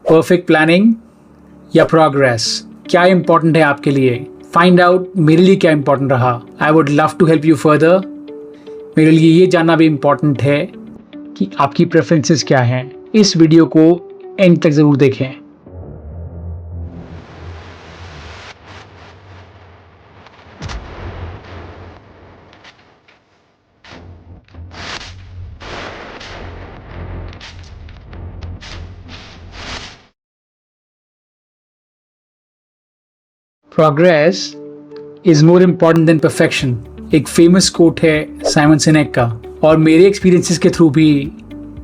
Perfect planning या progress, क्या important है आपके लिए? फाइंड आउट मेरे लिए क्या इंपॉर्टेंट रहा। I would love to help you further. मेरे लिए ये जानना भी इंपॉर्टेंट है कि आपकी प्रेफरेंसेस क्या हैं। इस वीडियो को एंड तक ज़रूर देखें। Progress is more important than perfection, एक फेमस कोट है साइमन सिनेक का, और मेरे एक्सपीरियंसेस के थ्रू भी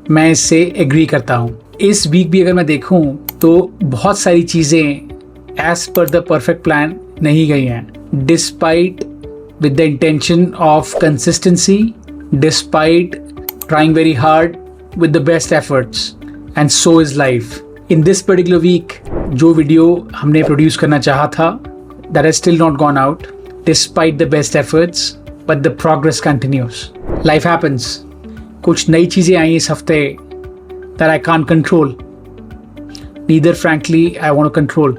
मैं इससे एग्री करता हूँ। इस वीक भी अगर मैं देखूँ तो बहुत सारी चीज़ें as per the perfect plan नहीं गई हैं, despite with the intention of consistency, despite trying very hard with the best efforts, and so is life. In this particular week, जो वीडियो हमने प्रोड्यूस करना चाहा था, that has still not gone out, despite the best efforts, but the progress continues. Life happens. कुछ नई चीज़ें आई इस हफ्ते that I can't control. Neither, frankly, I want to control.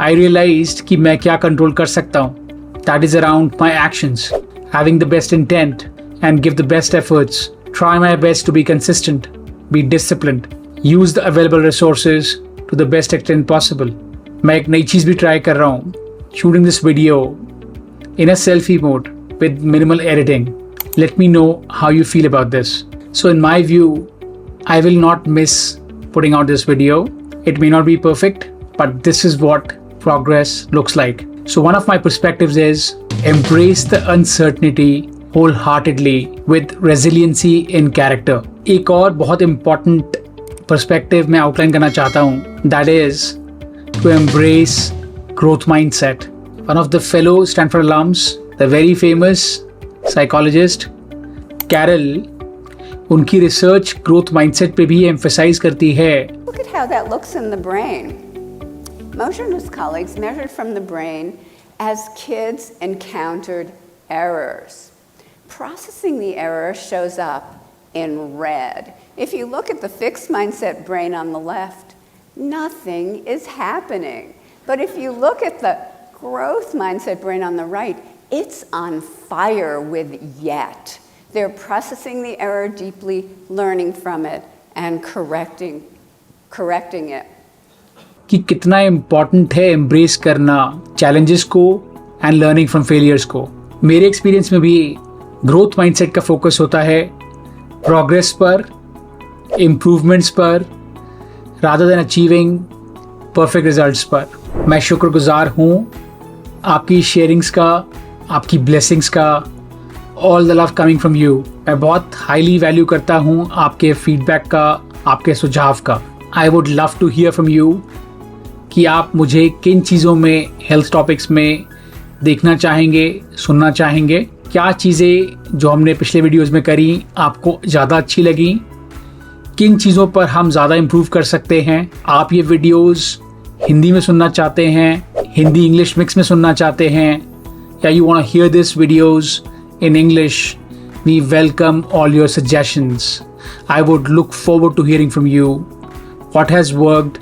I realized कि मैं क्या कंट्रोल कर सकता हूँ. That is around my actions, having the best intent and give the best efforts. Try my best to be consistent, be disciplined, use the available resources to the best extent possible. मैं एक नई चीज़ भी try कर रहा हूँ, shooting this video in a selfie mode with minimal editing. Let me know how you feel about this. So in my view, I will not miss putting out this video. It may not be perfect, but this is what progress looks like. So one of my perspectives is embrace the uncertainty wholeheartedly with resiliency in character. एक और बहुत important perspective मैं outline करना चाहता हूँ, that is to embrace growth mindset. One of the fellow Stanford alums, the very famous psychologist Carol, उनकी research growth mindset पे भी emphasize करती है. Look at how that looks in the brain. Moshe and his colleagues measured from the brain as kids encountered errors. Processing the error shows up in red. If you look at the fixed mindset brain on the left, nothing is happening. But if you look at the growth mindset brain on the right, it's on fire with yet. They're processing the error deeply, learning from it, and correcting it. कि कितना important है embrace करना challenges को and learning from failures को। मेरे experience में भी growth mindset का फोकस होता है प्रोग्रेस पर, इम्प्रूवमेंट्स पर, rather than achieving perfect results पर। मैं शुक्रगुजार हूँ आपकी शेयरिंग्स का, आपकी ब्लेसिंग्स का, all the love coming from you. मैं बहुत हाईली वैल्यू करता हूँ आपके फीडबैक का, आपके सुझाव का। I would love to hear from you कि आप मुझे किन चीज़ों में, हेल्थ टॉपिक्स में देखना चाहेंगे, सुनना चाहेंगे। क्या चीज़ें जो हमने पिछले वीडियोज़ में करी आपको ज़्यादा अच्छी लगी, किन चीज़ों पर हम ज़्यादा इम्प्रूव कर सकते हैं। आप ये वीडियोज़ हिंदी में सुनना चाहते हैं, हिंदी इंग्लिश मिक्स में सुनना चाहते हैं, या you want to hear this videos in English, we welcome all your suggestions. I would look forward to hearing from you what has worked,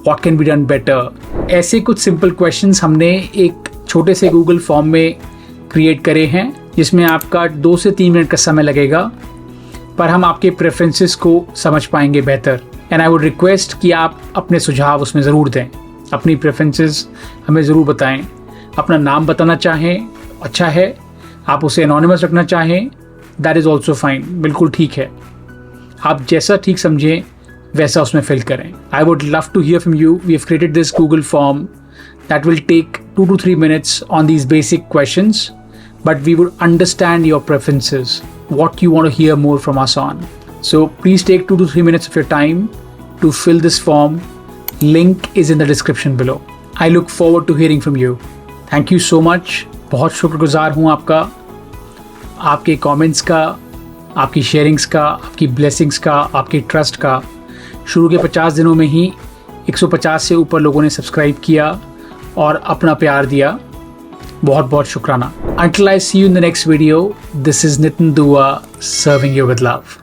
what can be done better. ऐसे कुछ simple questions हमने एक छोटे से Google form में create करे हैं, जिसमें आपका 2 से 3 मिनट का समय लगेगा, पर हम आपके प्रेफरेंसेस को समझ पाएंगे बेहतर। एंड आई वुड रिक्वेस्ट कि आप अपने सुझाव उसमें ज़रूर दें, अपनी प्रेफरेंसेस हमें ज़रूर बताएं। अपना नाम बताना चाहें अच्छा है, आप उसे एनोनिमस रखना चाहें दैट इज़ ऑल्सो फाइन, बिल्कुल ठीक है। आप जैसा ठीक समझें वैसा उसमें फिल करें। I would love to hear from you. We have created this Google form that will take 2 to 3 minutes on these basic questions, but we would understand your preferences, what you want to hear more from us on. So please take 2 to 3 minutes of your time to fill this form. Link is in the description below. I look forward to hearing from you. Thank you so much. बहुत शुक्रगुजार हूँ आपका, आपके comments का, आपकी sharings का, आपकी blessings का, आपकी ट्रस्ट का। शुरू के 50 दिनों में ही 150 से ऊपर लोगों ने सब्सक्राइब किया और अपना प्यार दिया। बहुत बहुत शुक्राना। Until I see you in the next video, this is Nitin Dua serving you with love.